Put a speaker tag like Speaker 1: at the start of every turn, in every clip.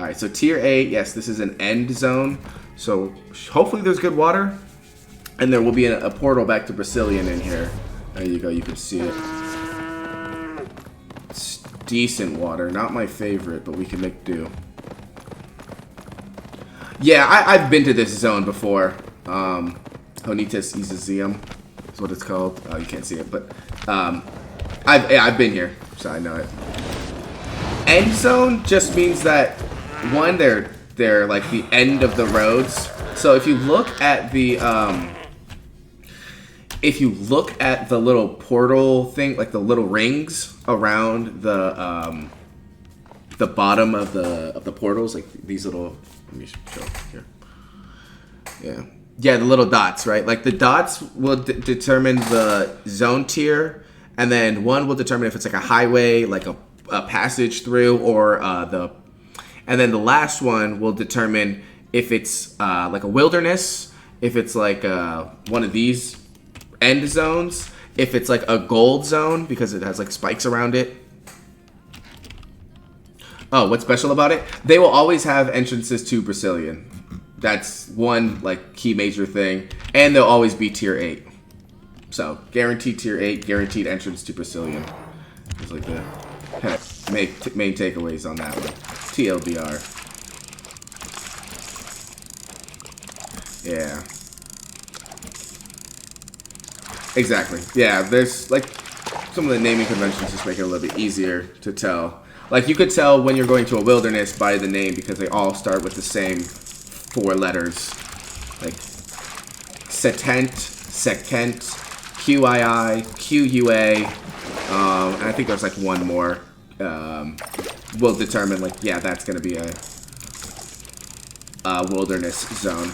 Speaker 1: Alright, so tier 8, yes, this is an end zone. So hopefully there's good water. And there will be a portal back to Brazilian in here. There you go, you can see it. It's decent water, not my favorite, but we can make do. Yeah, I've been to this zone before. Honitas Izazium is what it's called. Oh, you can't see it, but I've been here, so I know it. End zone just means that one, they're like the end of the roads. So if you look at the little portal thing, like the little rings around the bottom of the portals, like these little. Let me show here. Yeah, the little dots, right? Like the dots will determine the zone tier, and then one will determine if it's like a highway, like a passage through, or and then the last one will determine if it's like a wilderness, if it's like one of these end zones, if it's like a gold zone because it has like spikes around it. Oh, what's special about it? They will always have entrances to Brazilian. That's one like key major thing, and they'll always be tier 8. So guaranteed tier 8, guaranteed entrance to Brazilian. It's like the main takeaways on that one. TLDR. Yeah. Exactly. Yeah, there's like some of the naming conventions just make it a little bit easier to tell. Like you could tell when you're going to a wilderness by the name because they all start with the same 4 letters. Like Setent, Secent, QII, QUA, and I think there's like one more. Will determine like, yeah, that's gonna be a wilderness zone.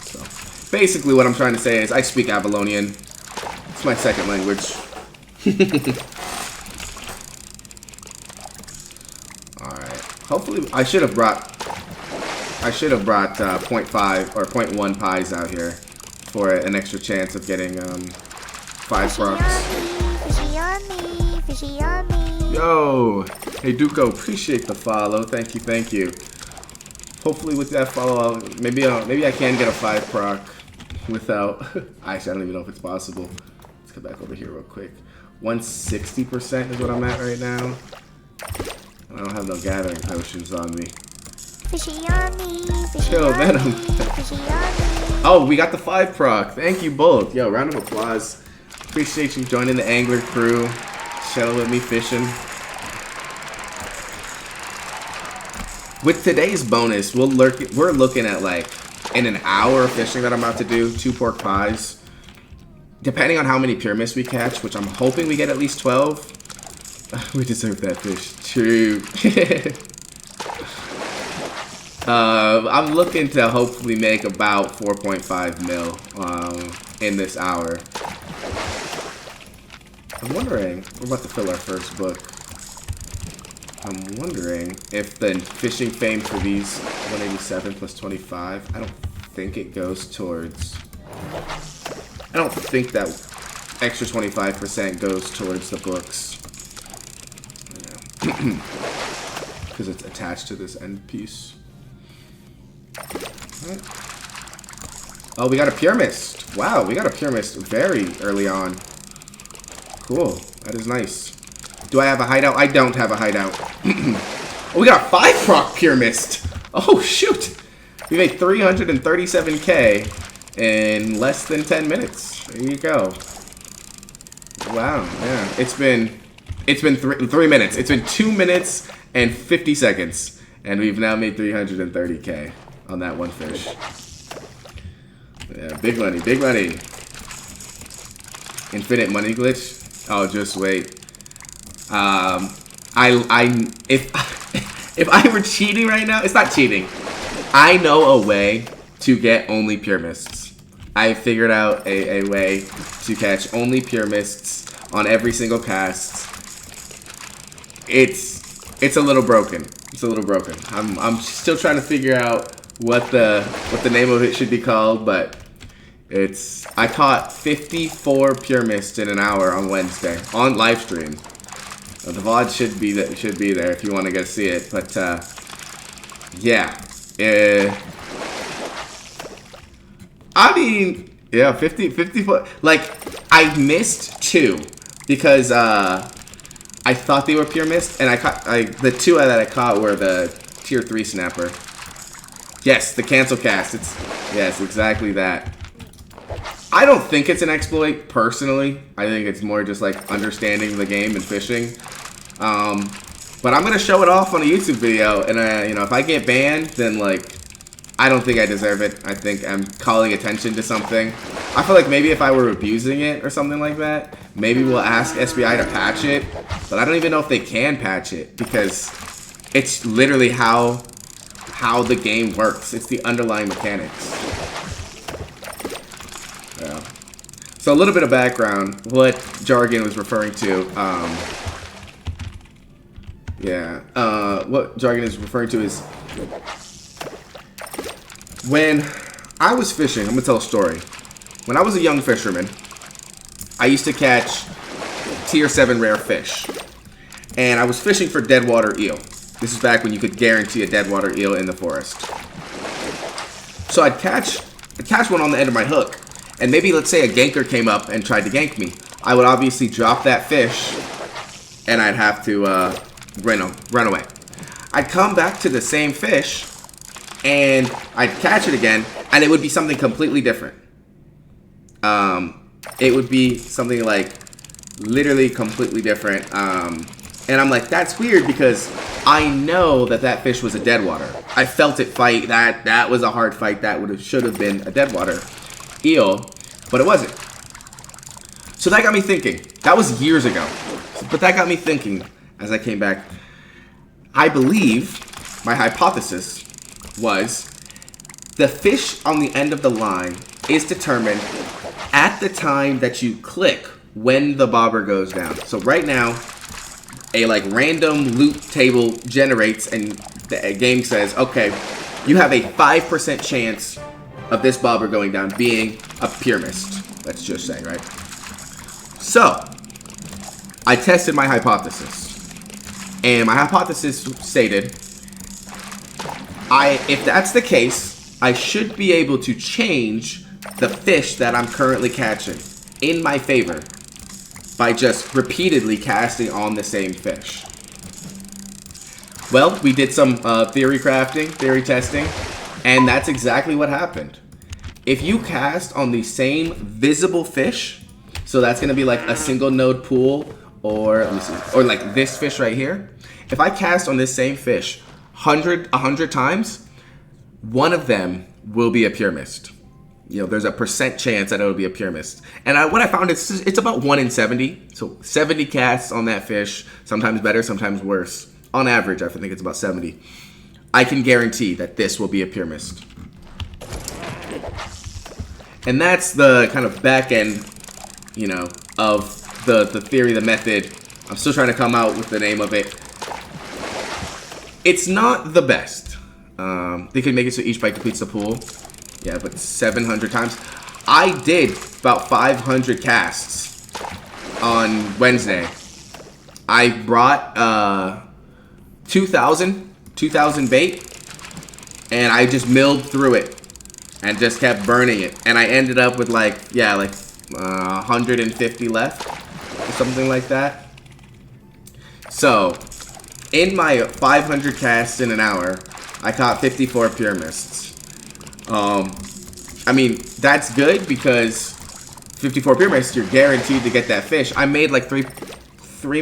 Speaker 1: So basically what I'm trying to say is I speak Avalonian. It's my second language. Alright. Hopefully I should have brought 0.5 or 0.1 pies out here for an extra chance of getting 5 procs. Yo! Hey Duco, appreciate the follow. Thank you, thank you. Hopefully with that follow, maybe I can get a 5 proc without. Actually, I don't even know if it's possible. Let's come back over here real quick. 160% is what I'm at right now. I don't have no gathering potions on me. Chill, Venom. Oh, we got the 5 proc. Thank you both. Yo, round of applause. Appreciate you joining the angler crew. Chilling with me fishing. With today's bonus, we're looking at like in an hour of fishing that I'm about to do, 2 pork pies. Depending on how many pyramids we catch, which I'm hoping we get at least 12. We deserve that fish. True. I'm looking to hopefully make about 4.5 mil in this hour. I'm wondering, we're about to fill our first book. I'm wondering if the fishing fame for these 187 plus 25, I don't think it goes towards, I don't think that extra 25% goes towards the books. Because it's attached to this end piece. Right. Oh, we got a pure mist. Wow, we got a pure mist very early on. Cool. That is nice. Do I have a hideout? I don't have a hideout. Oh, we got a 5 proc pure mist. Oh, shoot. We made 337k in less than 10 minutes. There you go. Wow, yeah. It's been 3 minutes. It's been 2 minutes and 50 seconds. And we've now made 330k on that one fish. Yeah, big money, big money. Infinite money glitch. Oh, just wait. If I were cheating right now, it's not cheating. I know a way to get only pure mists. I figured out a way to catch only pure mists on every single cast. It's a little broken. It's a little broken. I'm still trying to figure out what the name of it should be called, but I caught 54 pure mists in an hour on Wednesday on live stream. The VOD should be there if you want to go see it. But yeah, I mean, yeah, 50 foot. Like, I missed 2 because I thought they were pure mist, and the 2 that I caught were the tier 3 snapper. Yes, the cancel cast. Yes, exactly that. I don't think it's an exploit, personally. I think it's more just like understanding the game and fishing. But I'm gonna show it off on a YouTube video, and you know, if I get banned, then like, I don't think I deserve it. I think I'm calling attention to something. I feel like maybe if I were abusing it or something like that, maybe we'll ask SBI to patch it. But I don't even know if they can patch it, because it's literally how the game works. It's the underlying mechanics. Yeah. So a little bit of background, what Jargon was referring to. What Jargon is referring to is when I was fishing. I'm gonna tell a story. When I was a young fisherman, I used to catch tier 7 rare fish, and I was fishing for deadwater eel. This is back when you could guarantee a deadwater eel in the forest. So I'd catch one on the end of my hook, and maybe, let's say, a ganker came up and tried to gank me. I would obviously drop that fish, and I'd have to run away. I'd come back to the same fish, and I'd catch it again, and it would be something completely different. It would be something like literally completely different. And I'm like, that's weird, because I know that fish was a deadwater. I felt it fight. That was a hard fight. That should have been a deadwater eel, but it wasn't. So that got me thinking. That was years ago, but that got me thinking as I came back. I believe my hypothesis was the fish on the end of the line is determined at the time that you click when the bobber goes down. So right now, a like random loot table generates, and the game says, okay, you have a 5% chance of this bobber going down being a pure mist. Let's just say, right? So I tested my hypothesis, and my hypothesis stated, if that's the case, I should be able to change the fish that I'm currently catching in my favor by just repeatedly casting on the same fish. Well, we did some theory testing, and that's exactly what happened. If you cast on the same visible fish, so that's gonna be like a single node pool, or let me see, or like this fish right here. If I cast on this same fish 100 times, one of them will be a pure mist. You know, there's a % chance that it'll be a pure mist. And what I found is it's about 1 in 70. So 70 casts on that fish, sometimes better, sometimes worse. On average, I think it's about 70. I can guarantee that this will be a pure mist. And that's the kind of back end, you know, of the theory, the method. I'm still trying to come out with the name of it. It's not the best. They can make it so each bite completes the pool. Yeah, but 700 times. I did about 500 casts on Wednesday. I brought 2,000 bait, and I just milled through it and just kept burning it. And I ended up with like 150 left or something like that. So in my 500 casts in an hour, I caught 54 pure mists. I mean, that's good, because 54 pure mists, you're guaranteed to get that fish. I made like 3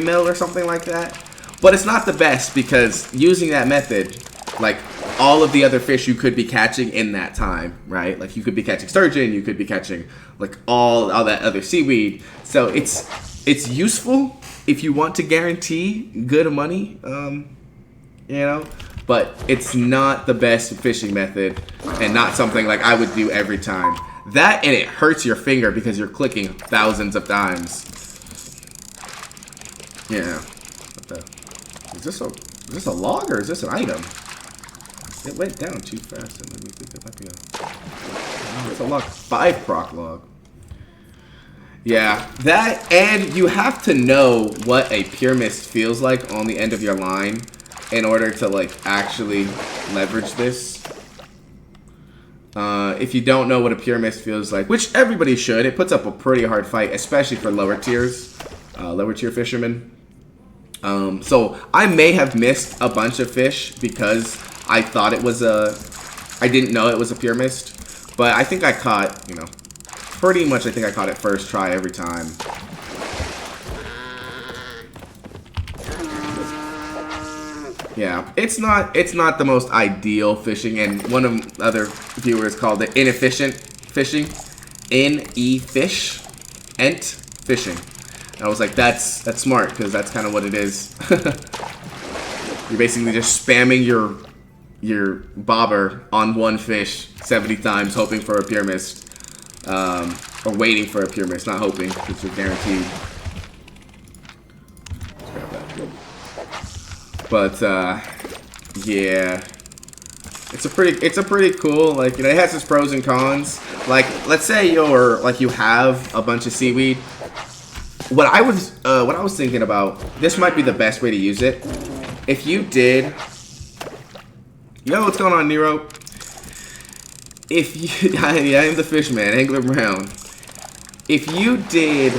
Speaker 1: mil or something like that. But it's not the best, because using that method, like all of the other fish you could be catching in that time, right? Like you could be catching sturgeon, you could be catching like all that other seaweed. So it's useful if you want to guarantee good money, you know, but it's not the best fishing method, and not something like I would do every time. That, and it hurts your finger because you're clicking thousands of times. Yeah. What the? Is this a log, or is this an item? It went down too fast, and let me think it might be a... Oh, it's a log. 5 proc log. Yeah, that, and you have to know what a pure mist feels like on the end of your line in order to like actually leverage this. If you don't know what a pure mist feels like, which everybody should, it puts up a pretty hard fight, especially for lower tiers, lower tier fishermen. So I may have missed a bunch of fish because I thought it was I didn't know it was a pure mist, but I think I caught, you know, pretty much I think I caught it first try every time. Yeah, it's not the most ideal fishing, and one of the other viewers called it inefficient fishing. Ent fishing. And I was like, that's smart, because that's kind of what it is. You're basically just spamming your bobber on one fish 70 times, hoping for a pure mist. Or waiting for a pure mist, not hoping, because you're guaranteed. Let's grab that. But yeah, it's a pretty cool, like, you know, it has its pros and cons. Like, let's say you have a bunch of seaweed. What I was thinking about, this might be the best way to use it. If you did, yo, what's going on, Nero? If you, I am the fish man, Angler Brown. If you did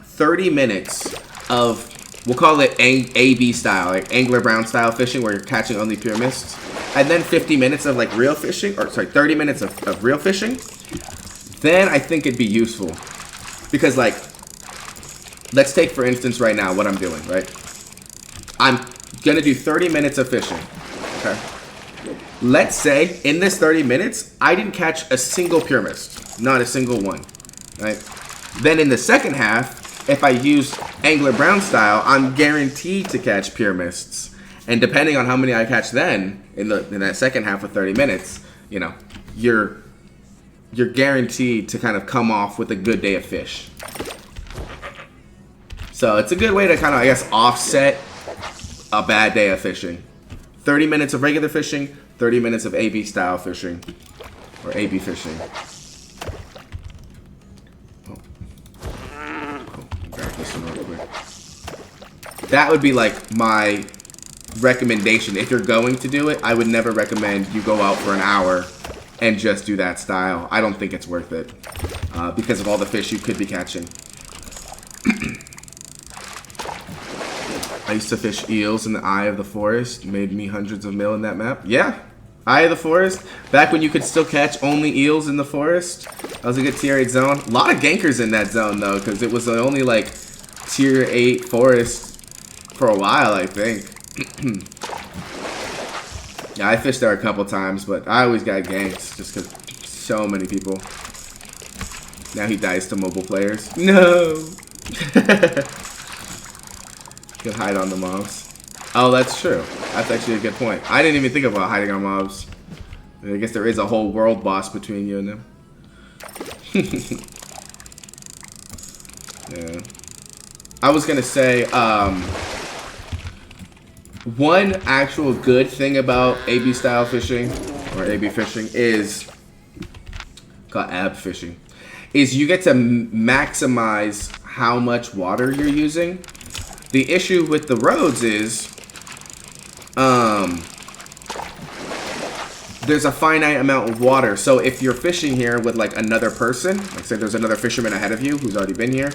Speaker 1: 30 minutes of, we'll call it AB style, like Angler Brown style fishing, where you're catching only pure mists, and then 50 minutes of like real fishing, or sorry, 30 minutes of real fishing, then I think it'd be useful. Because, like, let's take for instance right now what I'm doing, right? I'm gonna do 30 minutes of fishing, okay? Let's say in this 30 minutes, I didn't catch a single pure mist, not a single one, right? Then in the second half, if I use Angler Brown style, I'm guaranteed to catch pure mists. And depending on how many I catch then, in that second half of 30 minutes, you know, you're guaranteed to kind of come off with a good day of fish. So it's a good way to kind of, I guess, offset a bad day of fishing. 30 minutes of regular fishing, 30 minutes of AB style fishing, or AB fishing. Grab this one real quick. That would be like my recommendation. If you're going to do it, I would never recommend you go out for an hour and just do that style. I don't think it's worth it because of all the fish you could be catching. I used to fish eels in the eye of the forest. Made me hundreds of mil in that map. Yeah, eye of the forest. Back when you could still catch only eels in the forest. That was a good tier 8 zone. A lot of gankers in that zone though, because it was the only like tier 8 forest for a while, I think. Yeah, I fished there a couple times, but I always got ganked just because so many people. Now he dies to mobile players. No! Can hide on the mobs. Oh, that's true. That's actually a good point. I didn't even think about hiding on mobs. I guess there is a whole world boss between you and them. Yeah. I was gonna say, one actual good thing about AB style fishing, or AB fishing, is called ab fishing, is you get to maximize how much water you're using. The issue with the roads is there's a finite amount of water. So if you're fishing here with like another person, like say there's another fisherman ahead of you who's already been here,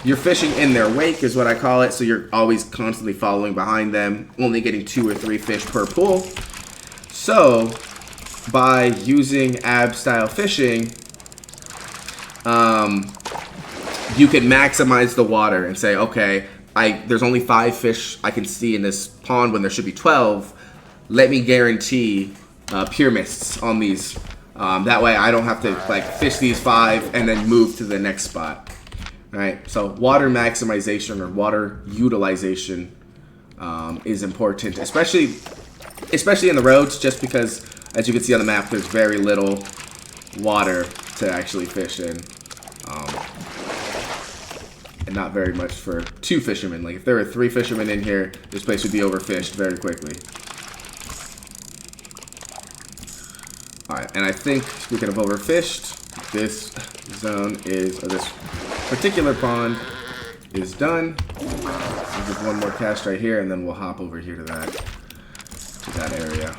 Speaker 1: you're fishing in their wake is what I call it. So you're always constantly following behind them, only getting 2 or 3 fish per pool. So by using ab style fishing, you can maximize the water and say, okay, there's only 5 fish I can see in this pond when there should be 12. Let me guarantee pure mists on these. That way I don't have to like fish these 5 and then move to the next spot. Right? So water maximization or water utilization is important, especially in the roads, just because as you can see on the map, there's very little water to actually fish in. And not very much for 2 fishermen. Like if there were 3 fishermen in here, this place would be overfished very quickly. Alright, and I think, speaking of overfished, zone is, or this particular pond is done. There's just one more cast right here, and then we'll hop over here to that area.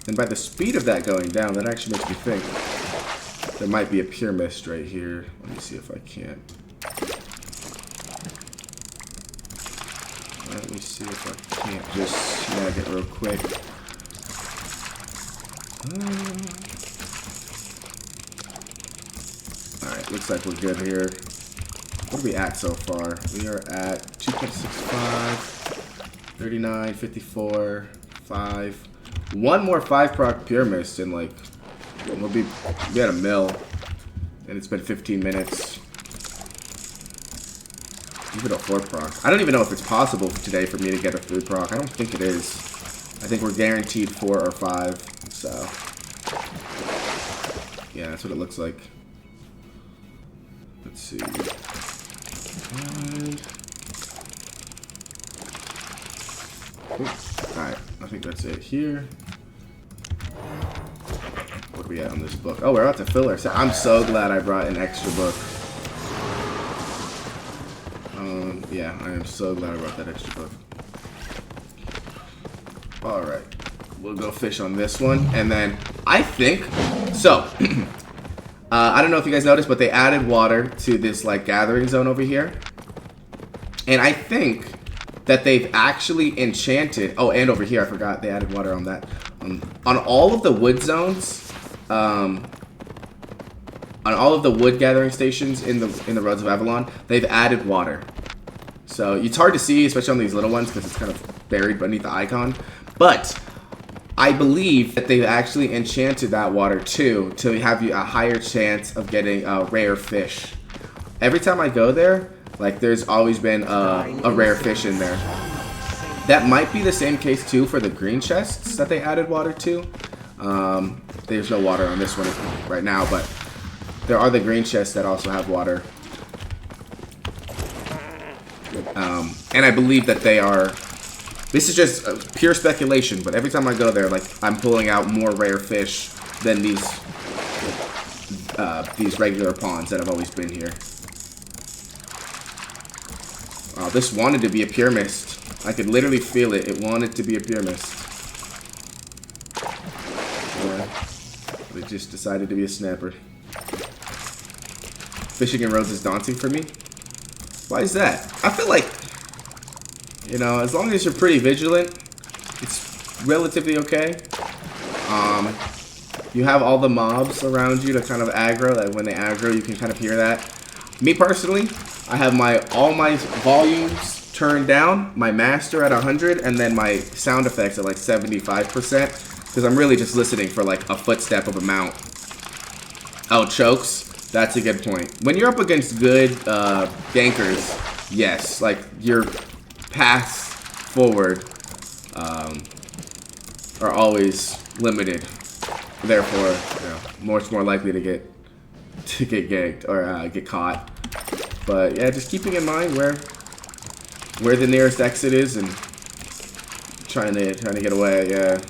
Speaker 1: And by the speed of that going down, that actually makes me think there might be a pure mist right here. Let me see if I can't. Let me see if I can't just snag it real quick. Alright, looks like we're good here. What are we at so far? We are at 2.65, 39, 54, 5. One more 5 proc pure mist and like we'll be at a mill, and it's been 15 minutes. Even a 4 proc. I don't even know if it's possible today for me to get a 3 proc. I don't think it is. I think we're guaranteed 4 or 5. So yeah, that's what it looks like. Let's see. Alright, I think that's it here. What are we at on this book? Oh, we're about to fill our set. I'm so glad I brought an extra book. Yeah, I am so glad I brought that extra book. Alright, we'll go fish on this one. And then, I think, so, I don't know if you guys noticed, but they added water to this, like, gathering zone over here. And I think that they've actually enchanted, oh, and over here, I forgot, they added water on that. On all of the wood zones, on all of the wood gathering stations in the Roads of Avalon, they've added water. So it's hard to see, especially on these little ones, because it's kind of buried beneath the icon. But I believe that they've actually enchanted that water too to have you a higher chance of getting a rare fish. Every time I go there, like there's always been a rare fish in there. That might be the same case too for the green chests that they added water to. There's no water on this one right now, but there are the green chests that also have water. And I believe that they are, this is just pure speculation, but every time I go there, like, I'm pulling out more rare fish than these regular ponds that have always been here. This wanted to be a pure mist. I could literally feel it. It wanted to be a pure mist. Yeah. It just decided to be a snapper. Fishing in roads is daunting for me. Why is that? I feel like, you know, as long as you're pretty vigilant, it's relatively okay. You have all the mobs around you to kind of aggro. That when they aggro, you can kind of hear that. Me personally, I have all my volumes turned down, my master at 100, and then my sound effects at like 75%, because I'm really just listening for like a footstep of a mount. Oh, chokes. That's a good point. When you're up against good gankers, yes, like your paths forward are always limited. Therefore, you know, much more likely to get ganked or get caught. But yeah, just keeping in mind where the nearest exit is and trying to get away. Yeah.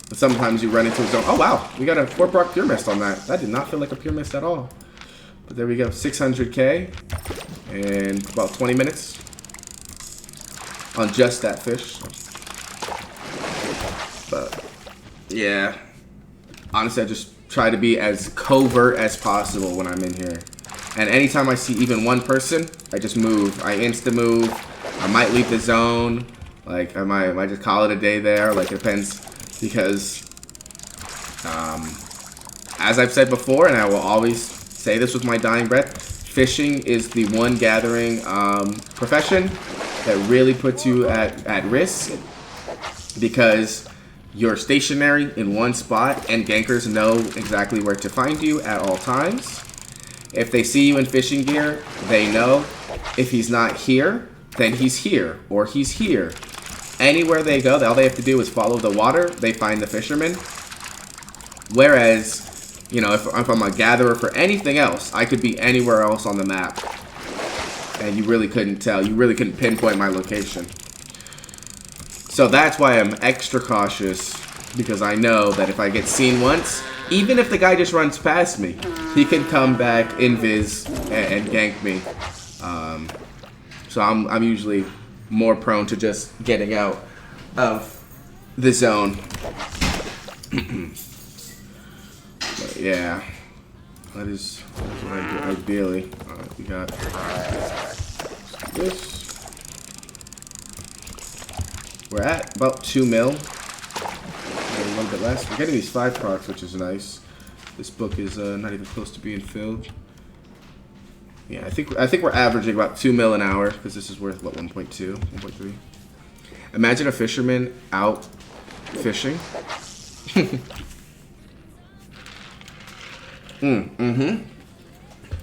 Speaker 1: But sometimes you run into a zone. Oh wow, we got a 4 proc pure mist on that. That did not feel like a pure mist at all. But there we go, 600k and about 20 minutes on just that fish. But yeah, honestly, I just try to be as covert as possible when I'm in here. And anytime I see even one person, I just move. I insta move. I might leave the zone. Like I might just call it a day there. Like it depends. Because, as I've said before, and I will always say this with my dying breath, fishing is the one gathering profession that really puts you at risk, because you're stationary in one spot and gankers know exactly where to find you at all times. If they see you in fishing gear, they know if he's not here, then he's here, or he's here. Anywhere they go, all they have to do is follow the water. They find the fishermen. Whereas, you know, if I'm a gatherer for anything else, I could be anywhere else on the map. And you really couldn't tell. You really couldn't pinpoint my location. So that's why I'm extra cautious. Because I know that if I get seen once, even if the guy just runs past me, he can come back, invis, and gank me. So I'm usually more prone to just getting out of the zone. But yeah, that is what I do ideally. Alright, we got this. We're at about 2 mil. A little bit less. We're getting these 5 procs, which is nice. This book is not even close to being filled. Yeah, I think we're averaging about 2 mil an hour because this is worth what, 1.2, 1.3. Imagine a fisherman out fishing.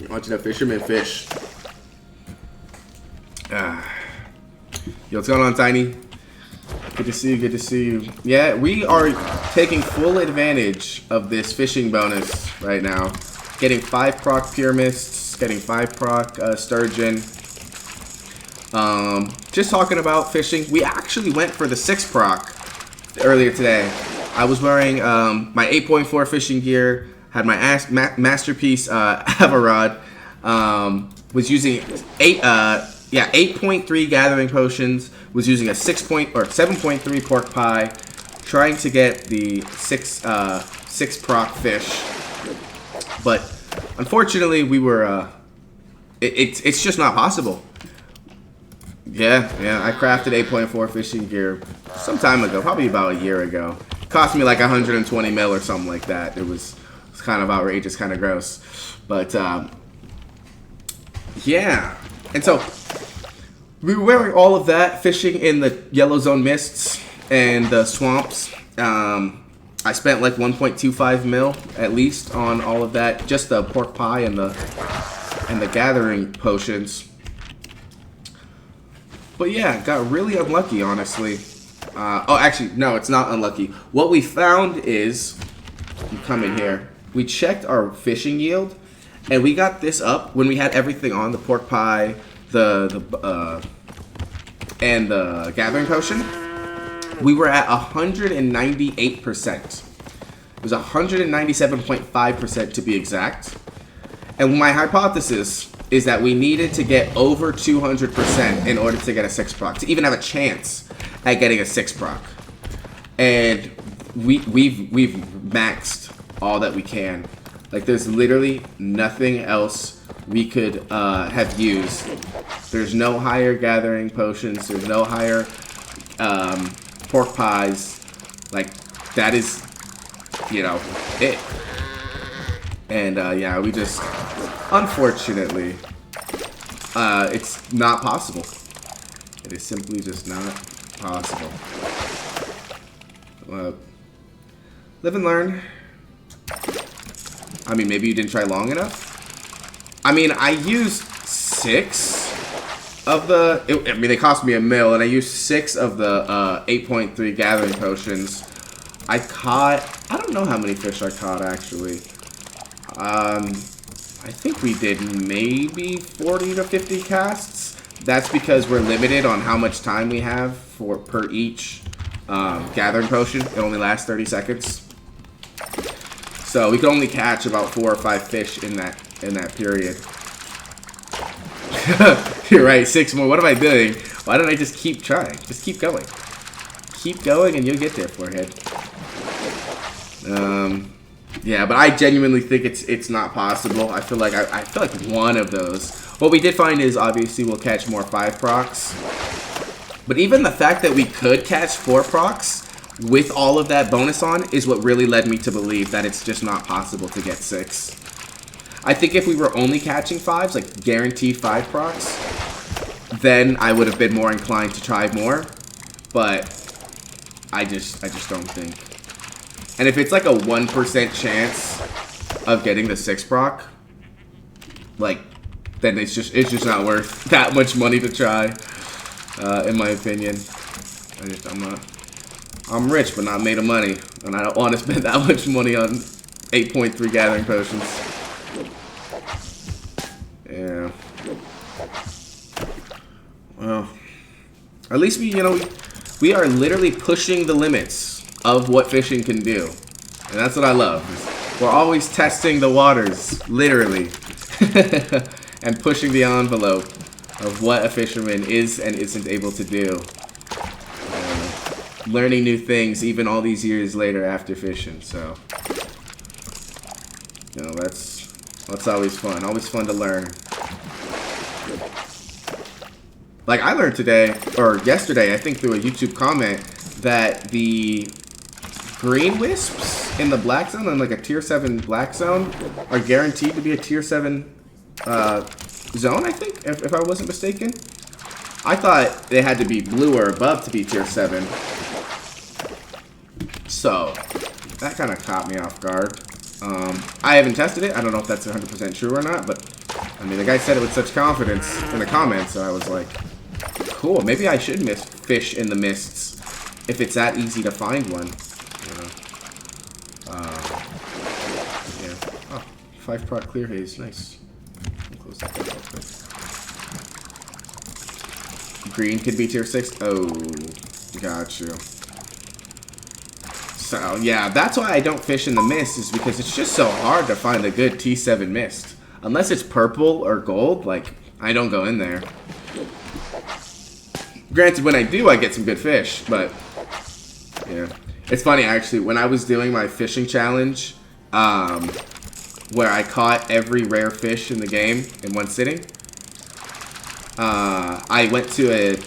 Speaker 1: Watching a fisherman fish. Yo, what's going on, Tiny? Good to see you, good to see you. Yeah, we are taking full advantage of this fishing bonus right now. Getting 5 proc pure mists, getting 5 proc sturgeon. Just talking about fishing, we actually went for the 6 proc earlier today. I was wearing my 8.4 fishing gear, had my masterpiece Avarod, was using 8.3 gathering potions, was using a 7.3 pork pie, trying to get the 6 proc fish, but unfortunately we were it's just not possible. Yeah, I crafted 8.4 fishing gear some time ago, probably about a year ago. It cost me like 120 mil or something like that. It was kind of outrageous, kind of gross, but yeah. And so we were wearing all of that, fishing in the yellow zone mists and the swamps. I spent like 1.25 mil at least on all of that, just the pork pie and the gathering potions. But yeah, got really unlucky, honestly. Oh, actually, no, it's not unlucky. What we found is, you come in here, we checked our fishing yield, and we got this up when we had everything on, the pork pie, and the gathering potion. We were at 198%. It was 197.5% to be exact. And my hypothesis is that we needed to get over 200% in order to get a 6 proc, to even have a chance at getting a 6 proc. And we've maxed all that we can. Like, there's literally nothing else we could have used. There's no higher gathering potions. There's no higher pork pies. Like, that is, you know, it. And yeah, we just, unfortunately, it's not possible. It is simply just not possible. Live and learn. I mean, maybe you didn't try long enough. I mean, I used 6 of the, I mean, they cost me $1 mil, and I used 6 of the 8.3 gathering potions. I caught, I don't know how many fish I caught, actually. I think we did maybe 40 to 50 casts. That's because we're limited on how much time we have per each gathering potion. It only lasts 30 seconds. So we could only catch about 4 or 5 fish in that period. You're right, 6 more. What am I doing? Why don't I just keep trying? Just keep going. Keep going and you'll get there, forehead. Yeah, but I genuinely think it's not possible. I feel like one of those. What we did find is obviously we'll catch more 5 procs. But even the fact that we could catch 4 procs with all of that bonus on is what really led me to believe that it's just not possible to get 6. I think if we were only catching 5s, like guaranteed 5 procs, then I would have been more inclined to try more. But I just don't think. And if it's like a 1% chance of getting the 6 proc, like, then it's just not worth that much money to try, in my opinion. I'm rich, but not made of money, and I don't want to spend that much money on 8.3 gathering potions. Yeah. Well, at least we are literally pushing the limits of what fishing can do, and that's what I love. We're always testing the waters, literally. And pushing the envelope of what a fisherman is and isn't able to do. Learning new things even all these years later after fishing, so. You know, that's always fun. Always fun to learn. Like, I learned today, or yesterday, I think through a YouTube comment, that the green wisps in the black zone, and like a tier 7 black zone, are guaranteed to be a tier 7 zone, I think, if I wasn't mistaken. I thought they had to be blue or above to be tier 7. So, that kind of caught me off guard. I haven't tested it. I don't know if that's 100% true or not, but, I mean, the guy said it with such confidence in the comments, so I was like, cool, maybe I should fish in the mists if it's that easy to find one. You know? Yeah. Oh, 5-prot clear haze. Nice. I'll close that down real quick. Green could be tier 6. Oh, got you. So, yeah, that's why I don't fish in the mist, is because it's just so hard to find a good T7 mist. Unless it's purple or gold, like, I don't go in there. Granted, when I do, I get some good fish, but, yeah. It's funny, actually, when I was doing my fishing challenge, where I caught every rare fish in the game in one sitting, I went to a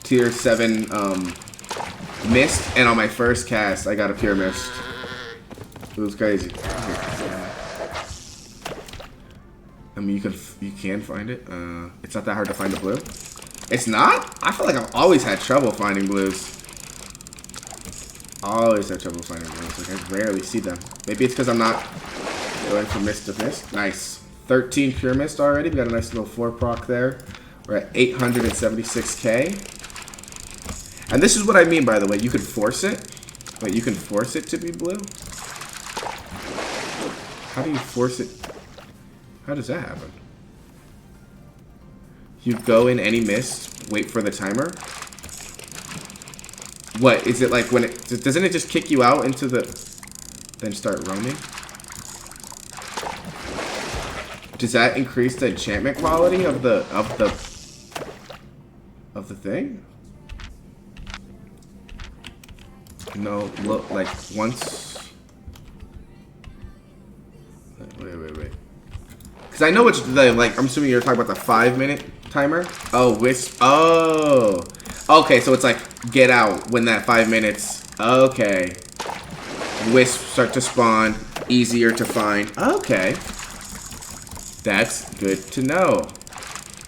Speaker 1: tier 7, mist, and on my first cast, I got a pure mist. It was crazy. I mean, you can find it. It's not that hard to find a blue. It's not? I feel like I've always had trouble finding blues. Always had trouble finding blues. Like, I rarely see them. Maybe it's because I'm not going from mist to mist. Nice. 13 pure mist already. We got a nice little 4-proc there. We're at 876k. And this is what I mean, by the way. You can force it. Wait, you can force it to be blue? How do you force it? How does that happen? You go in any mist, wait for the timer? What, is it like when it... Doesn't it just kick you out into the... Then start roaming? Does that increase the enchantment quality of the thing? No, look, like, once... Wait. Because I know it's the, like, I'm assuming you're talking about the 5-minute timer? Oh, wisp. Oh. Okay, so it's like, get out when that 5 minutes. Okay. Wisps start to spawn, easier to find. Okay. That's good to know.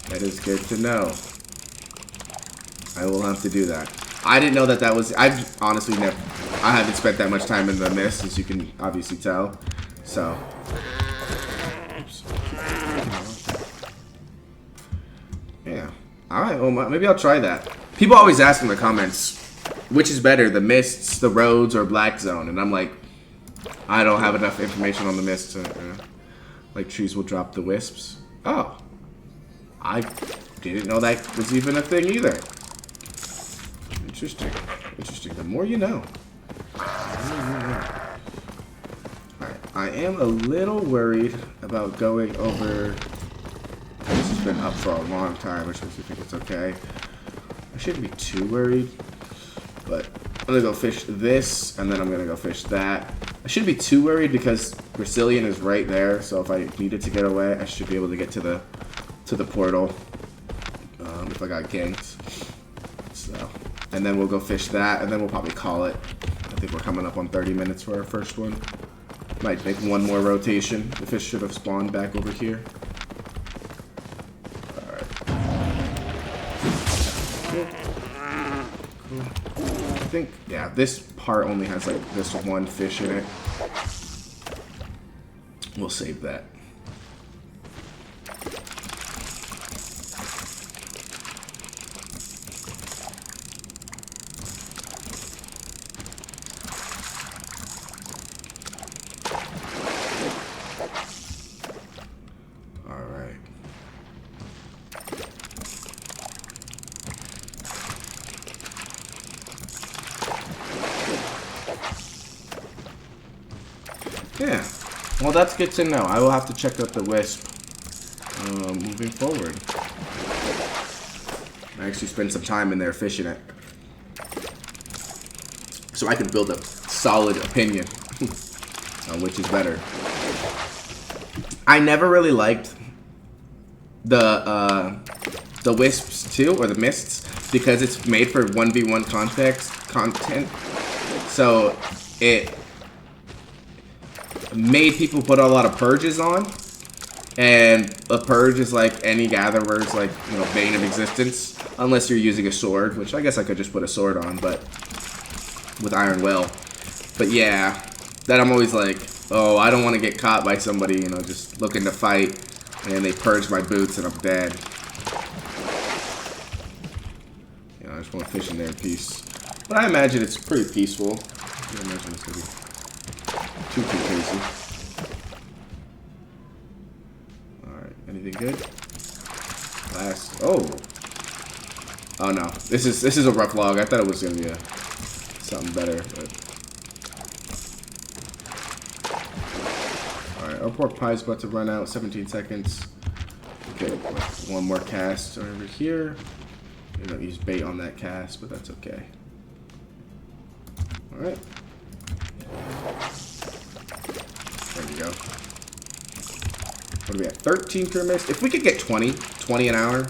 Speaker 1: That is good to know. I will have to do that. I didn't know that that was... I've honestly never... I haven't spent that much time in the mist, as you can obviously tell. So... Oops. Yeah. Alright, well, maybe I'll try that. People always ask in the comments, which is better, the mists, the roads, or black zone? And I'm like, I don't have enough information on the mists to... like, trees will drop the wisps. Oh. I didn't know that was even a thing either. Interesting. Interesting. The more you know. Alright. I am a little worried about going over... This has been up for a long time, which makes me think it's okay. I shouldn't be too worried. But I'm going to go fish this, and then I'm going to go fish that. I shouldn't be too worried because Brazilian is right there, so if I needed to get away, I should be able to get to the portal. If I got ganked. So... And then we'll go fish that, and then we'll probably call it. I think we're coming up on 30 minutes for our first one. Might make one more rotation. The fish should have spawned back over here. Alright. Cool. I think, yeah, this part only has like this one fish in it. We'll save that. Yeah. Well, that's good to know. I will have to check out the Wisp moving forward. I actually spend some time in there fishing it, so I can build a solid opinion on which is better. I never really liked the Wisps too, or the Mists, because it's made for 1v1 content. So it made people put a lot of purges on, and a purge is like any gatherer's, like, you know, bane of existence, unless you're using a sword, which I guess I could just put a sword on, but with Iron Will. But yeah, that I'm always like, oh, I don't want to get caught by somebody, you know, just looking to fight, and they purge my boots and I'm dead. You know, I just want to fish in there in peace. But I imagine it's pretty peaceful. I don't imagine it's going to be too crazy. Alright, anything good? Last. Oh no. This is a rough log. I thought it was gonna be something better, but. Alright, our pork pie's about to run out. 17 seconds. Okay, one more cast over here. We don't use bait on that cast, but that's okay. Alright. There we go. What are we at? 13 pyramids? If we could get 20 an hour,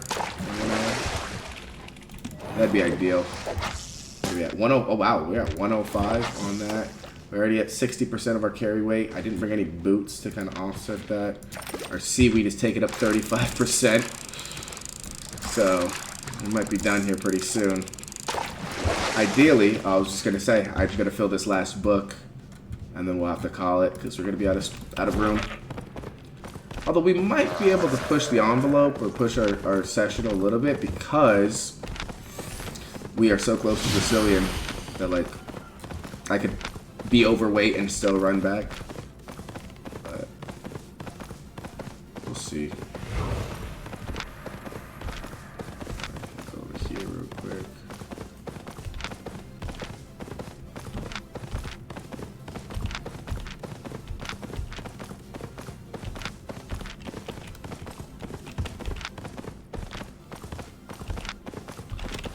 Speaker 1: that'd be ideal. What are we at? 10, oh wow, we're at 105 on that. We're already at 60% of our carry weight. I didn't bring any boots to kind of offset that. Our seaweed is taking up 35%. So, we might be done here pretty soon. Ideally, I was just going to say, I'm going to fill this last book, and then we'll have to call it, because we're going to be out of room. Although we might be able to push the envelope, or push our session a little bit, because we are so close to Brazilian that, like, I could be overweight and still run back. But we'll see. Go over here real quick.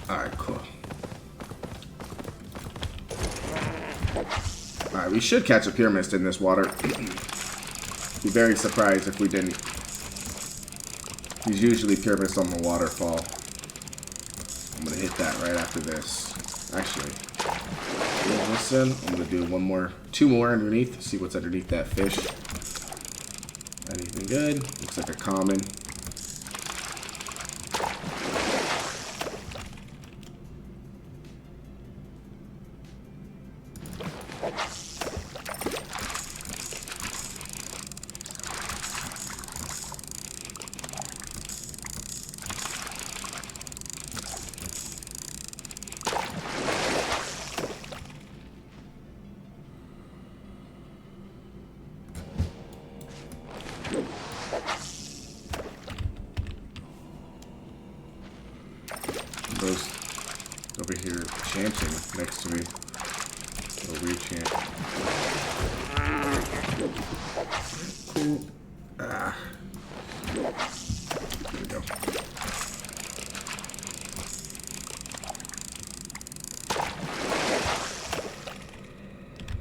Speaker 1: Alright, cool. Alright, we should catch a pyramid in this water. Be very surprised if we didn't. He's usually pyramids on the waterfall. I'm gonna hit that right after this. Actually, listen, I'm gonna do two more underneath, see what's underneath that fish. Anything good? Looks like a common. Those over here chanting next to me. They'll re-chant. Cool. Ah. There we go.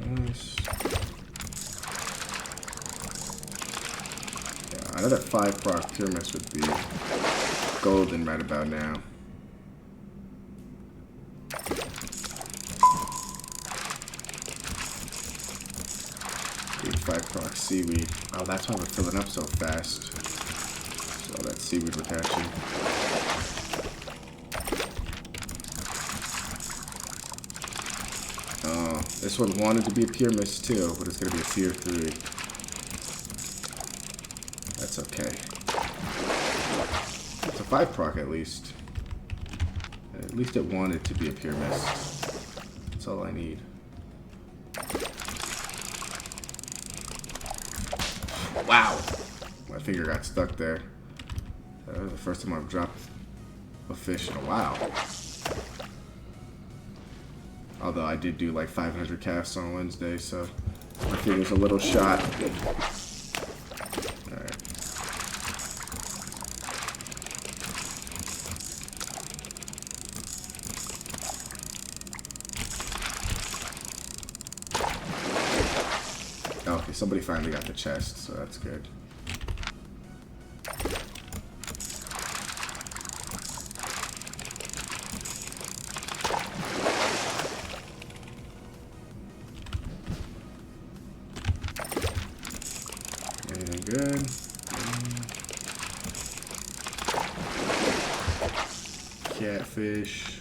Speaker 1: Nice. Yeah, another 5 proc pyramid would be golden right about now. 5 proc seaweed. Oh, that's why we're filling up so fast. So that seaweed we're catching. Oh, this one wanted to be a pure mist too, but it's gonna be a tier 3. That's okay. It's a 5 proc at least. At least it wanted to be a pure mist. That's all I need. Wow, my finger got stuck there. That was the first time I've dropped a fish in a while. Although I did do like 500 casts on Wednesday, so my finger's a little shot. somebody finally got the chest, so that's good. Anything good? Catfish.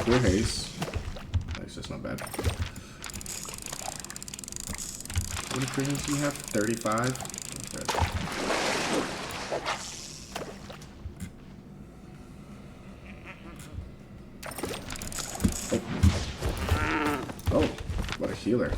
Speaker 1: Clear haze. Nice, that's not bad. How many prisons do you have? 35? Okay. Oh, what a healer.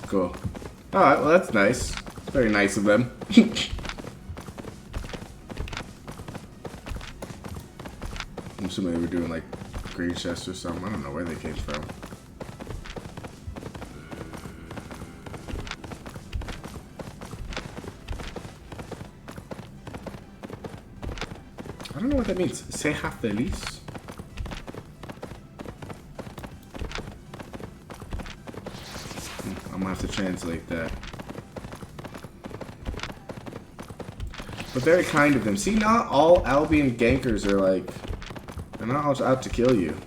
Speaker 1: Cool. Alright, well that's nice. Very nice of them. I'm assuming they were doing like green chests or something. I don't know where they came from. I don't know what that means. Seja feliz? I'm gonna have to translate that. But very kind of them. See, not all Albion gankers are like... They're not all out to kill you.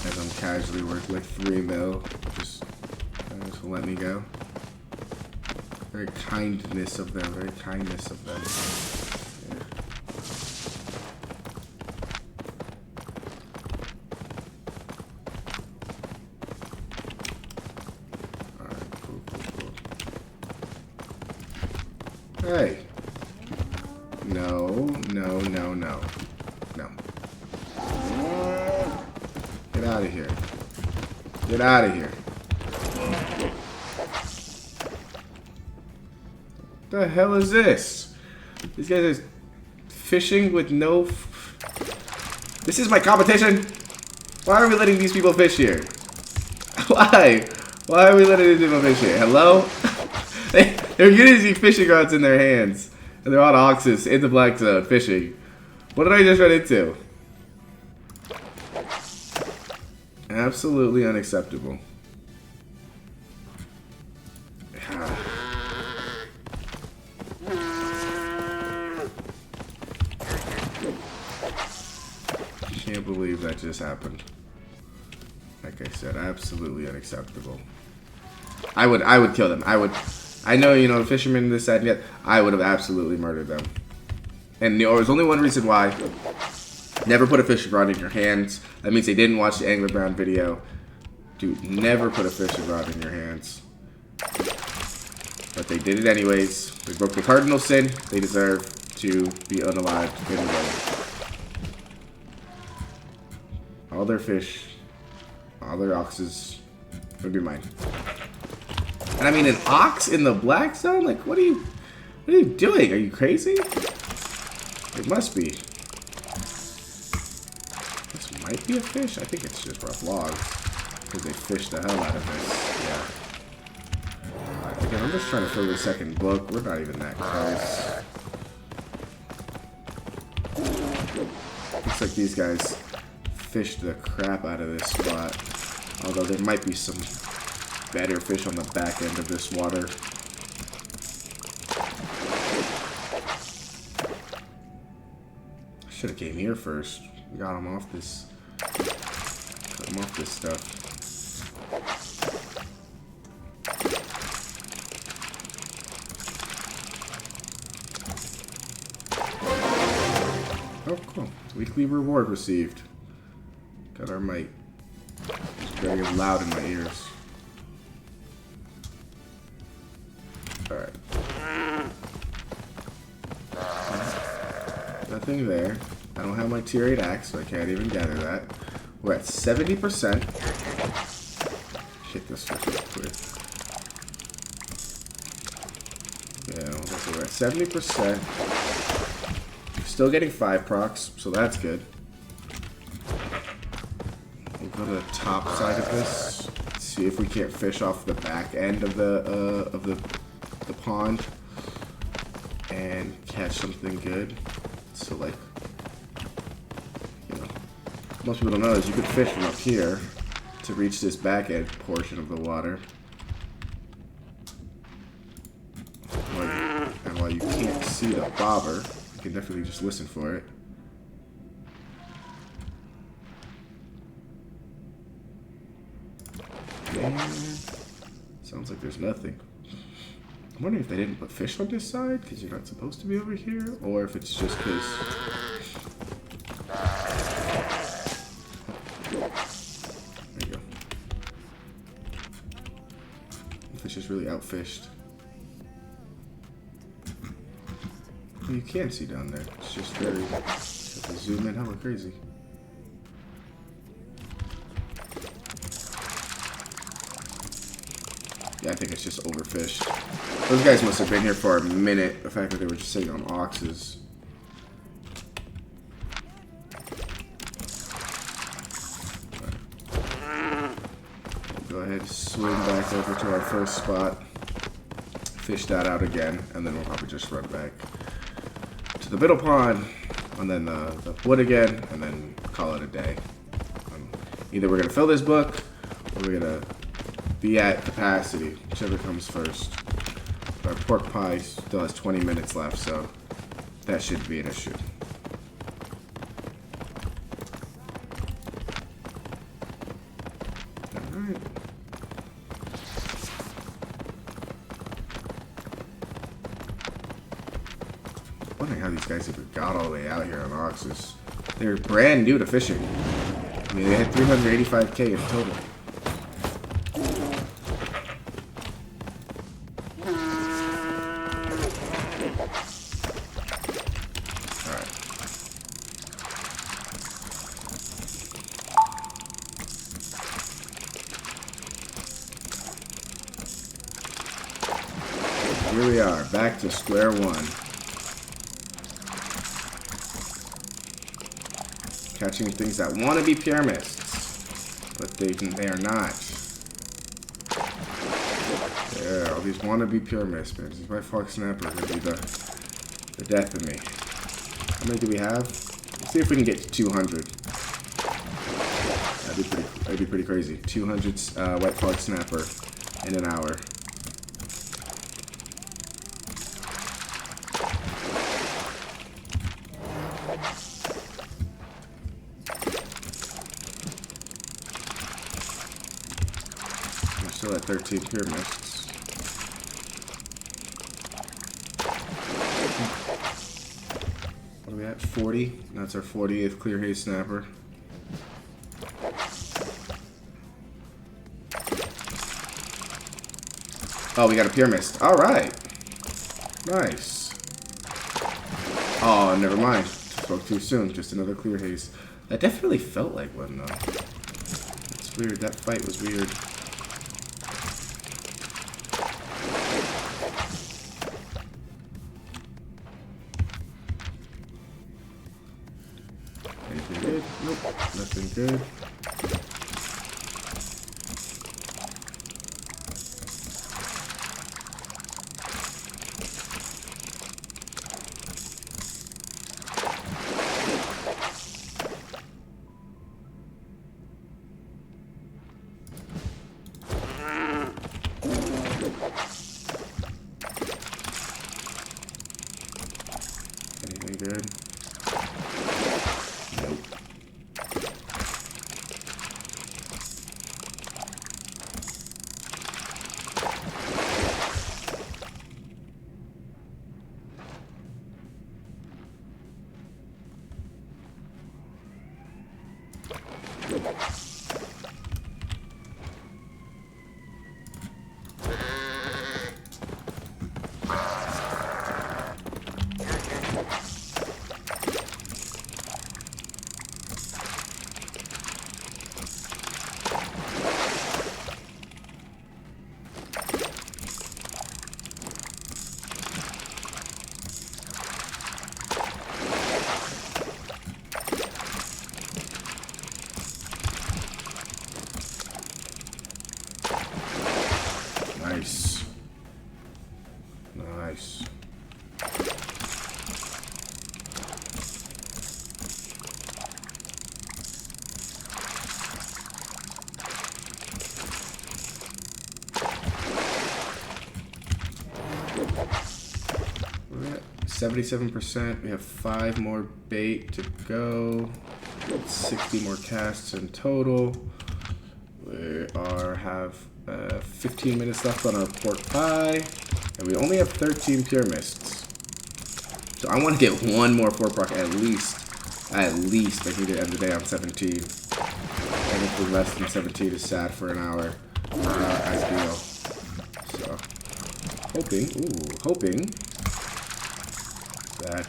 Speaker 1: As I'm casually working like 3 mil. Just let me go. Very kindness of them. Very kindness of them. Hey. No, no, no, no. No. Get out of here. Get out of here. What the hell is this? These guys are fishing with no... This is my competition? Why are we letting these people fish here? Why? Why are we letting these people fish here? Hello? They're getting these fishing rods in their hands. And they're on oxes in the black zone fishing. What did I just run into? Absolutely unacceptable. Can't believe that just happened. Like I said, absolutely unacceptable. I would kill them. I know, you know, fishermen this, that, and yet. I would have absolutely murdered them. And there was only one reason why. Never put a fishing rod in your hands. That means they didn't watch the Angler Brown video. Dude, never put a fishing rod in your hands. But they did it anyways. They broke the cardinal sin. They deserve to be unalived anyway. All their fish, all their oxes would be mine. And I mean, an ox in the black zone? Like, what are you doing? Are you crazy? It must be. It might be a fish. I think it's just rough logs. Because they fished the hell out of this. Yeah. Alright, again, I'm just trying to fill the second book. We're not even that close. Looks like these guys fished the crap out of this spot. Although there might be some better fish on the back end of this water. Should have came here first. Got him off this. Got him off this stuff. Oh, cool. Weekly reward received. Got our mic. It's very loud in my ears. Alright. Nothing there. I don't have my tier 8 axe, so I can't even gather that. We're at 70%. Hit this fish real quick. Yeah, so we're at 70%. Still getting 5 procs, so that's good. We'll go to the top side of this. See if we can't fish off the back end of the pond and catch something good. So like, you know, most people don't know is you could fish from up here to reach this back end portion of the water. And while you can't see the bobber, you can definitely just listen for it. And sounds like there's nothing. I'm wondering if they didn't put fish on this side because you're not supposed to be over here, or if it's just because. There you go. The fish is really outfished. You can see down there. It's just very. You have to zoom in hella crazy. Yeah, I think it's just overfished. Those guys must have been here for a minute. The fact that they were just sitting on oxes. Go ahead and swim back over to our first spot. Fish that out again, and then we'll probably just run back to the middle pond, and then the wood again, and then call it a day. Either we're going to fill this book, or we're going to be at capacity, whichever comes first. Our pork pie still has 20 minutes left, so that shouldn't be an issue. Alright. Wondering how these guys even got all the way out here on oxes. They're brand new to fishing. I mean, they had 385k in total. Here we are, back to square one. Catching things that want to be pyramids, but they are not. Yeah, all these want to be pyramids, man. These white fox snapper are going to be the death of me. How many do we have? Let's see if we can get to 200. That'd be pretty crazy. 200 white fox snapper in an hour. Still at 13 pyramids. What are we at? 40? That's our 40th clear haze snapper. Oh, we got a pyramid. Alright. Nice. Oh, never mind. Spoke too soon. Just another clear haze. That definitely felt like one, though. It's weird. That fight was weird. Nothing good. Anything good? Nope. Nice. Nice. We're at 77%. We have 5 more bait to go. 60 more casts in total. We have 15 minutes left on our pork pie, and we only have 13 pure mists. So I want to get one more 4-proc at least. At least I need to end the day on 17. Anything less than 17 is sad for an hour. Not ideal. So hoping that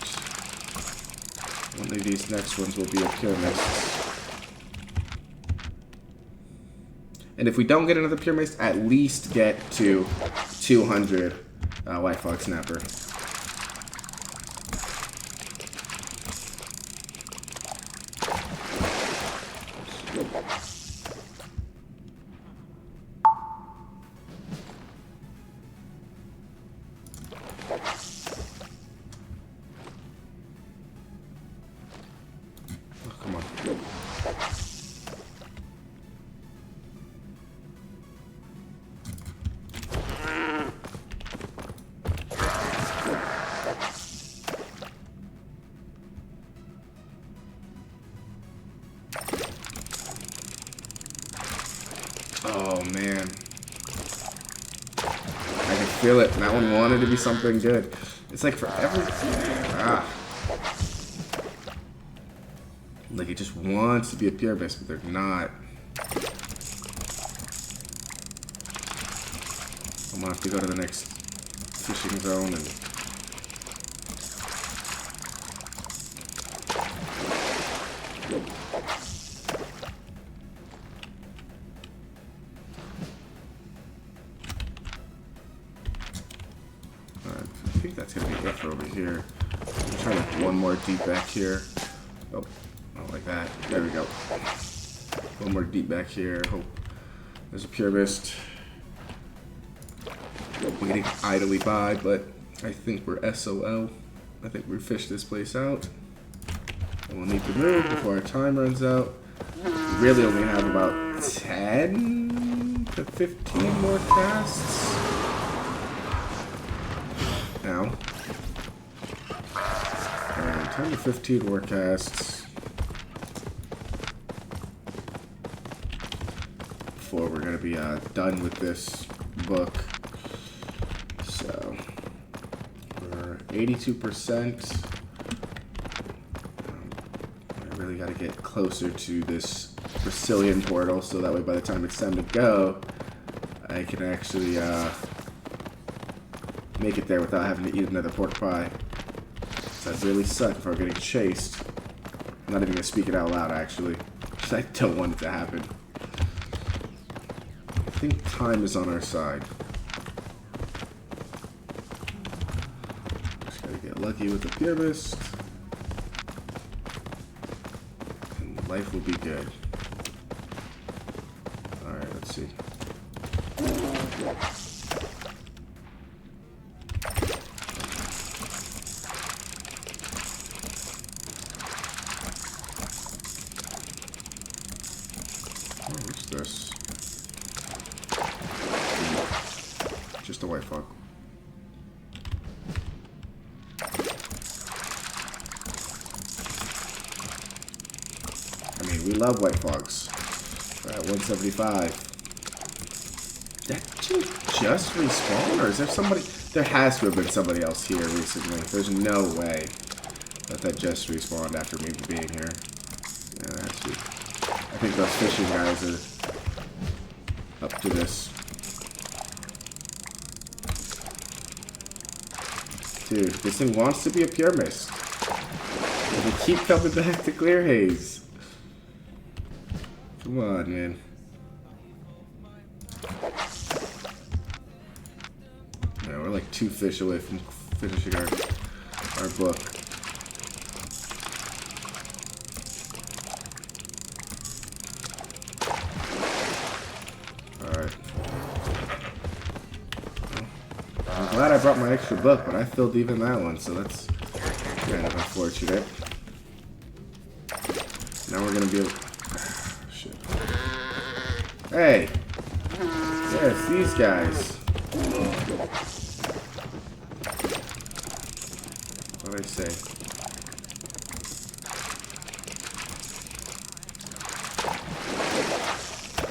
Speaker 1: one of these next ones will be a pure mist. And if we don't get another pure mist, at least get to 200 white fog snapper. Oh, come on. Oh man, I can feel it. That one wanted to be something good. It's like for like it just wants to be a pure mist, but they're not. I'm gonna have to go to the next fishing zone and I think that's gonna be it for over here. I'm trying to one more deep back here. Oh, not like that. There we go. One more deep back here. Hope there's a pure mist waiting idly by, but I think we're SOL. I think we fished this place out. And we'll need to move before our time runs out. We really only have about 10 to 15 more casts. Now. And 10 to 15 more casts before we're going to be done with this book. So, we're 82%. I really got to get closer to this Brazilian portal so that way by the time it's time to go, I can actually make it there without having to eat another pork pie. That'd really suck if I were getting chased. I'm not even going to speak it out loud, actually. I don't want it to happen. I think time is on our side. Just gotta get lucky with the pure mist. And Life will be good. Alright, let's see. What's this? Just a white fog. I mean, we love white fogs. We're at 175. That just respawn, or is there somebody? There has to have been somebody else here recently. There's no way that just respawned after me being here. Yeah, that has to be. I think those fishing guys are up to this. Dude, this thing wants to be a pure mist. And they keep coming back to clear haze. Come on, man. Yeah, we're like 2 fish away from finishing our book. Alright. I'm glad I brought my extra book, but I filled even that one, so that's kind of unfortunate. Now we're gonna be able... Shit. Hey! Yes, these guys. What'd I say?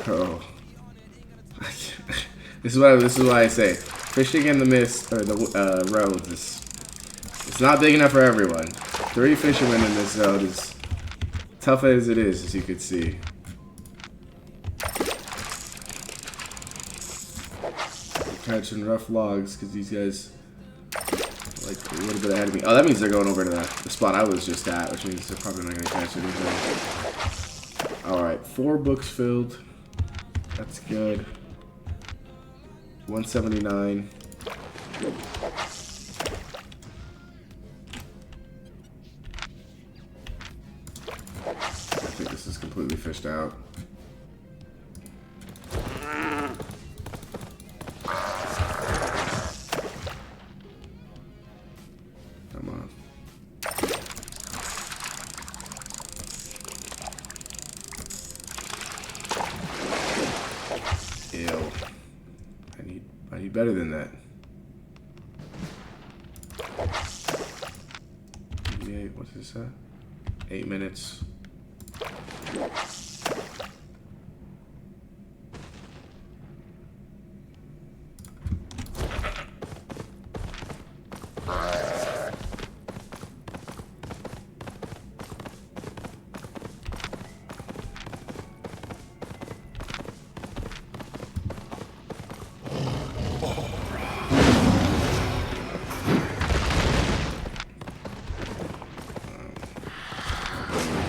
Speaker 1: Oh. This is why I say fishing in the mist or the roads is it's not big enough for everyone. 3 fishermen in this zone is tough as it is, as you can see. We're catching rough logs because these guys are like a little bit ahead of me. Oh, that means they're going over to the spot I was just at, which means they're probably not going to catch anything. Alright, 4 books filled. That's good. 179. I think this is completely fished out. Come on. Ew. I need better than that. What is that? 8 minutes.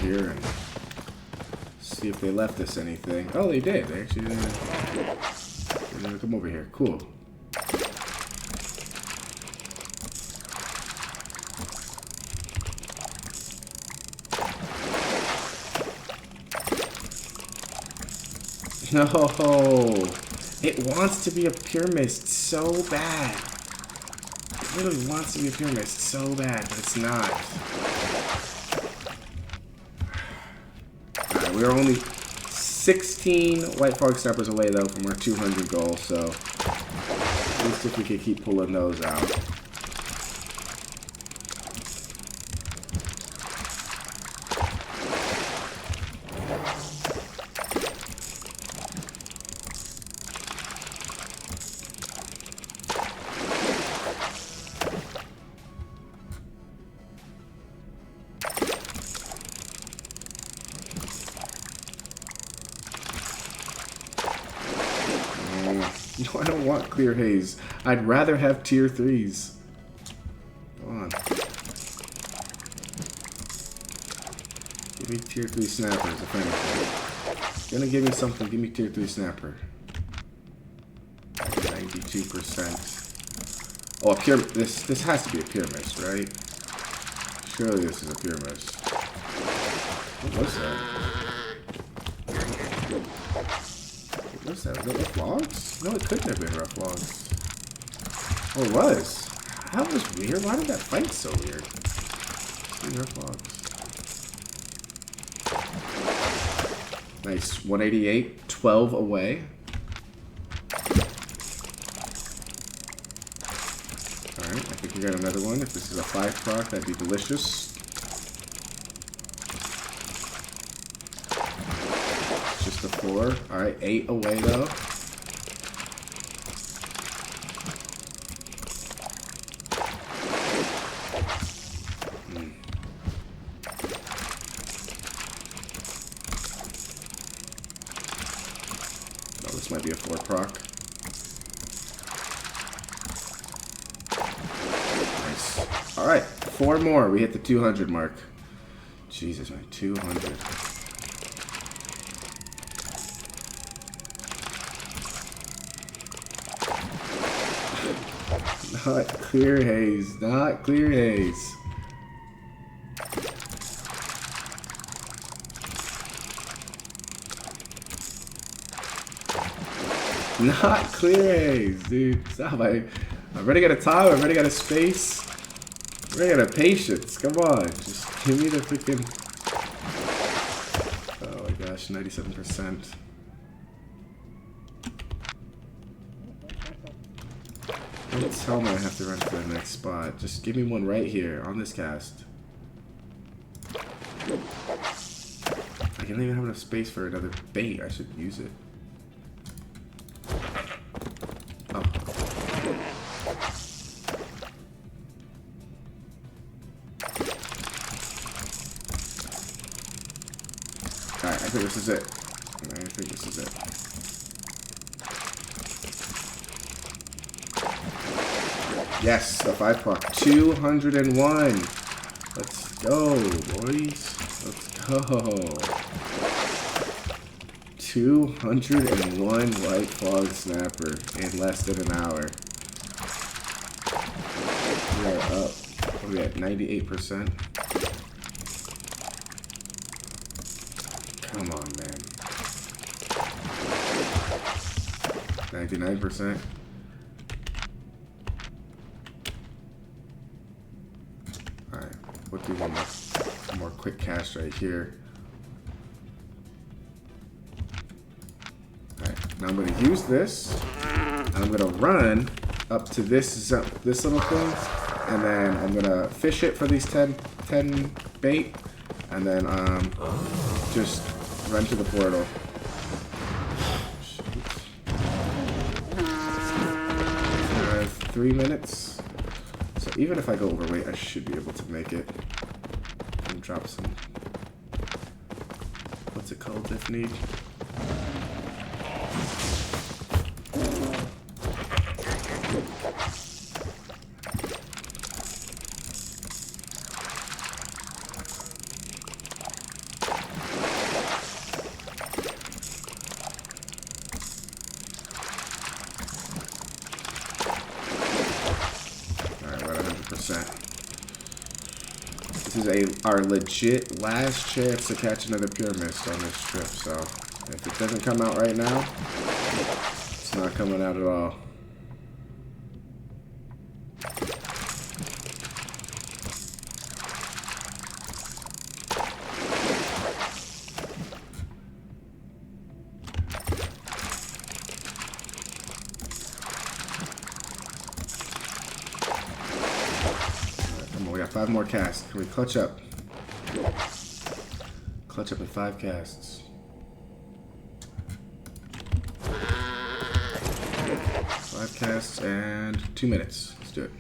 Speaker 1: Here and see if they left us anything. Oh, they did. They actually didn't come over here. Cool. No, it wants to be a pure mist so bad. It literally wants to be a pure mist so bad, but it's not. We're only 16 white fog snappers away, though, from our 200 goal, so at least if we could keep pulling those out. No, I don't want clear haze. I'd rather have tier 3s. Come on. Give me tier 3 snappers, if anything. If you're gonna give me something, give me tier 3 snapper. 92%. Oh, a pure... This has to be a pure mist, right? Surely this is a pure mist. What was that? What was that? Was it rough logs? No, it couldn't have been rough logs. Oh, it was. That was weird. Why did that fight so weird? Rough logs. Nice. 188. 12 away. Alright, I think we got another one. If this is a 5 proc, that'd be delicious. Just a 4. Alright, 8 away though. Oh, this might be a 4 proc. Nice. Alright, 4 more. We hit the 200 mark. Jesus, man, 200. Not clear haze. Not clear haze. Not clear haze, dude. Stop. I've already got a time. I've already got a space. I've already got a patience. Come on. Just give me the freaking... Oh my gosh, 97%. Don't tell me I have to run to the next spot. Just give me one right here on this cast. I don't even have enough space for another bait. I should use it. Oh. Alright, I think this is it. I think this is it. Yes, the 5 proc. 201. Let's go, boys. Let's go. 201 white fog snapper in less than an hour. We are up. What are we at? 98%. Come on, man. 99%. Alright, we'll do one more quick cast right here. Alright, now I'm going to use this, and I'm going to run up to this little thing, and then I'm going to fish it for these 10 bait, and then just run to the portal. 3 minutes. So even if I go overweight, I should be able to make it. And drop some... What's it called if need? This is our legit last chance to catch another pure mist on this trip, so if it doesn't come out right now, it's not coming out at all. We got 5 more casts. Can we clutch up? Clutch up in 5 casts. 5 casts and 2 minutes. Let's do it.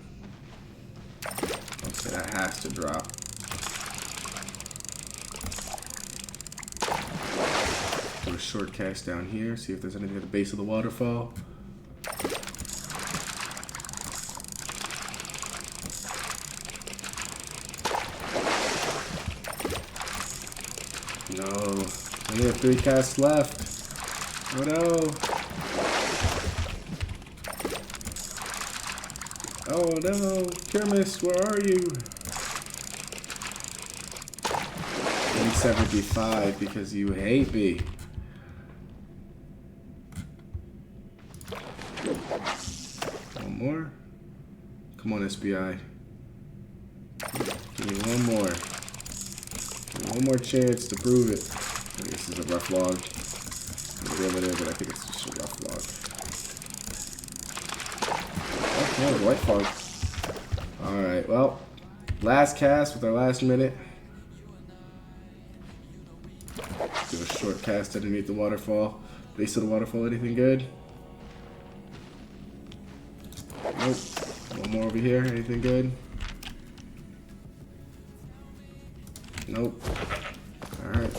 Speaker 1: I'll say that has to drop. Do a short cast down here. See if there's anything at the base of the waterfall. No, only have 3 casts left. Oh no. Oh no, Pure Mist, where are you? 175 because you hate me. One more. Come on, SBI. Give me one more. Give me one more chance to prove it. I think this is a rough log. Maybe but I think it's just a rough log. Okay, white fog. Alright, well, last cast with our last minute. Do a short cast underneath the waterfall. Base of the waterfall, anything good? Nope. One more over here, anything good? Nope. Alright,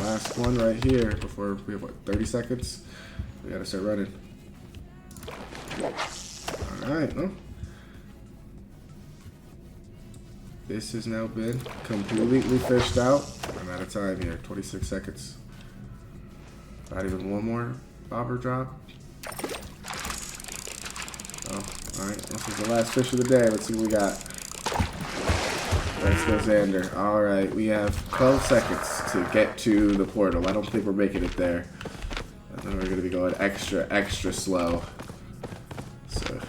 Speaker 1: last one right here before we have, what, 30 seconds? We gotta start running. Alright, well. This has now been completely fished out. I'm out of time here, 26 seconds. Not even one more bobber drop. Oh, alright, this is the last fish of the day. Let's see what we got. Let's go, Xander. Alright, we have 12 seconds to get to the portal. I don't think we're making it there. I think we're going to be going extra slow. So,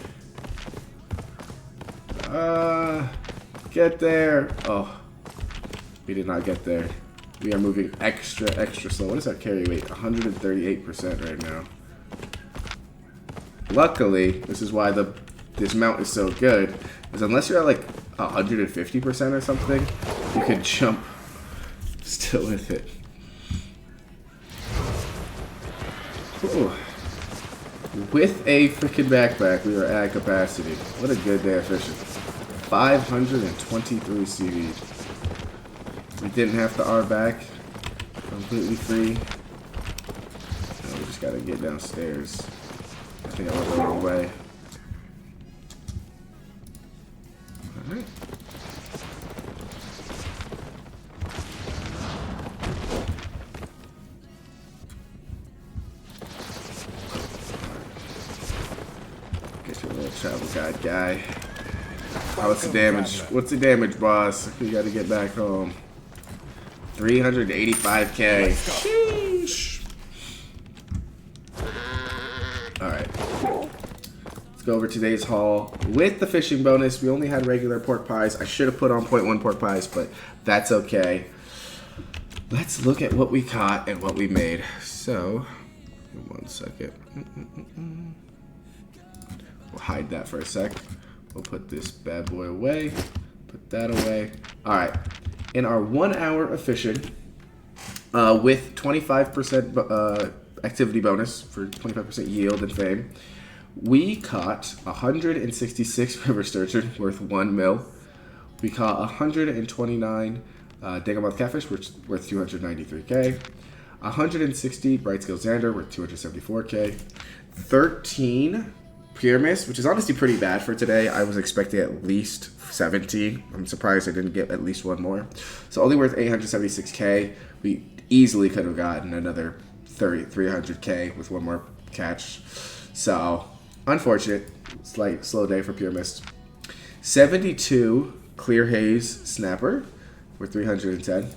Speaker 1: get there. Oh, we did not get there. We are moving extra slow. What is our carry weight? 138% right now. Luckily, this is why this mount is so good, is unless you're at like 150% or something, you can jump still with it. Ooh. With a freaking backpack, we are at capacity. What a good day of fishing. 523 CV. We didn't have to R back. Completely free. Now we just gotta get downstairs. I think I went the wrong way. Alright. Get your little travel guide guy. Oh, what's the damage? What's the damage, boss? We gotta get back home. 385k. Sheesh. Alright. Let's go over today's haul. With the fishing bonus, we only had regular pork pies. I should have put on 0.1 pork pies, but that's okay. Let's look at what we caught and what we made. So, 1 second. We'll hide that for a sec. We'll put this bad boy away. Put that away. Alright. In our 1 hour of fishing, with 25% activity bonus for 25% yield and fame, we caught 166 river sturgeon worth 1 mil. We caught 129 dingamouth catfish worth 293k. 160 bright scale zander worth 274k. 13 pyramus, which is honestly pretty bad for today. I was expecting at least 17. I'm surprised I didn't get at least one more. So only worth 876k. We easily could have gotten another 300k with one more catch. So unfortunate, slight slow day for pyramus. 72 clear haze snapper for 310.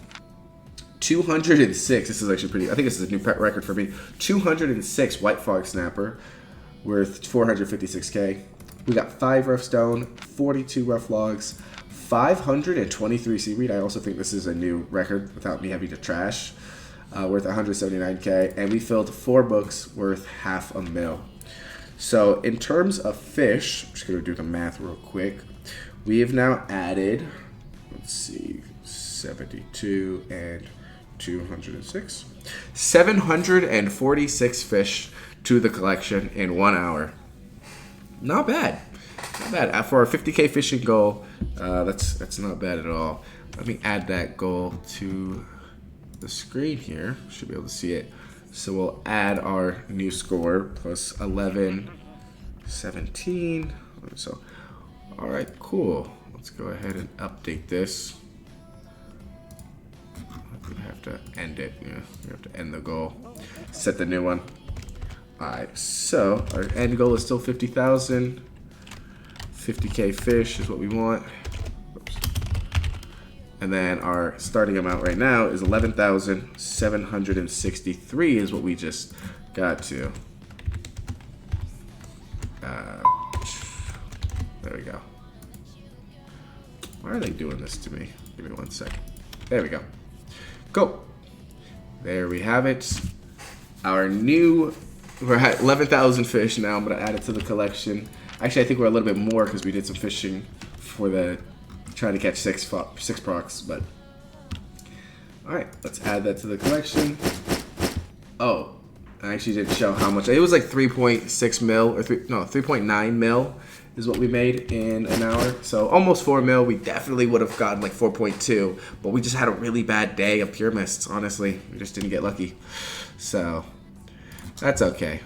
Speaker 1: 206. This is actually pretty. I think this is a new record for me. 206 white fog snapper worth 456k. We got 5 rough stone, 42 rough logs, 523 seaweed. I also think this is a new record without me having to trash. Worth 179k, and we filled 4 books worth half a mil. So in terms of fish, I'm just gonna do the math real quick. We have now added, let's see, 72 and 206, 746 fish to the collection in 1 hour. Not bad. Not bad. For our 50k fishing goal, that's not bad at all. Let me add that goal to the screen here. Should be able to see it. So we'll add our new score plus 11, 17. So, all right, cool. Let's go ahead and update this. We have to end it. Yeah, we have to end the goal. Set the new one. Alright, so our end goal is still 50,000. 50k fish is what we want. Oops. And then our starting amount right now is 11,763 is what we just got to. There we go. Why are they doing this to me? Give me 1 second. There we go. Cool. There we have it. Our new, we're at 11,000 fish now. I'm going to add it to the collection. Actually, I think we're a little bit more because we did some fishing for the, trying to catch six procs, but. All right, let's add that to the collection. Oh, I actually didn't show how much. It was like 3.6 mil, or 3.9 mil is what we made in an hour. So almost 4 mil. We definitely would have gotten like 4.2, but we just had a really bad day of pure mists, honestly. We just didn't get lucky. So that's okay.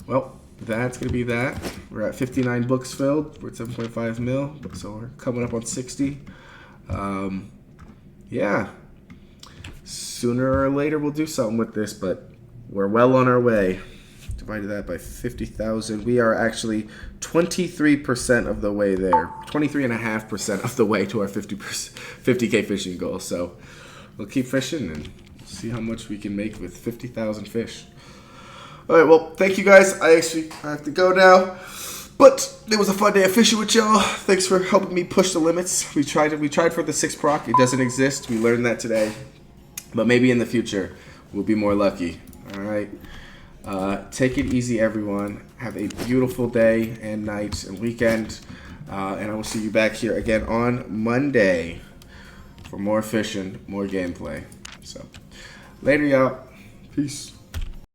Speaker 1: Well, that's going to be that. We're at 59 books filled. We're at 7.5 mil, so we're coming up on 60. Yeah. Sooner or later we'll do something with this, but we're well on our way. Divided that by 50,000. We are actually 23% of the way there. 23.5% of the way to our 50K fishing goal. So we'll keep fishing and see how much we can make with 50,000 fish. All right, well, thank you guys. I have to go now. But it was a fun day of fishing with y'all. Thanks for helping me push the limits. We tried for the 6 proc. It doesn't exist. We learned that today. But maybe in the future we'll be more lucky. All right. Take it easy, everyone. Have a beautiful day and night and weekend. And I will see you back here again on Monday for more fishing, more gameplay. So later, y'all. Peace.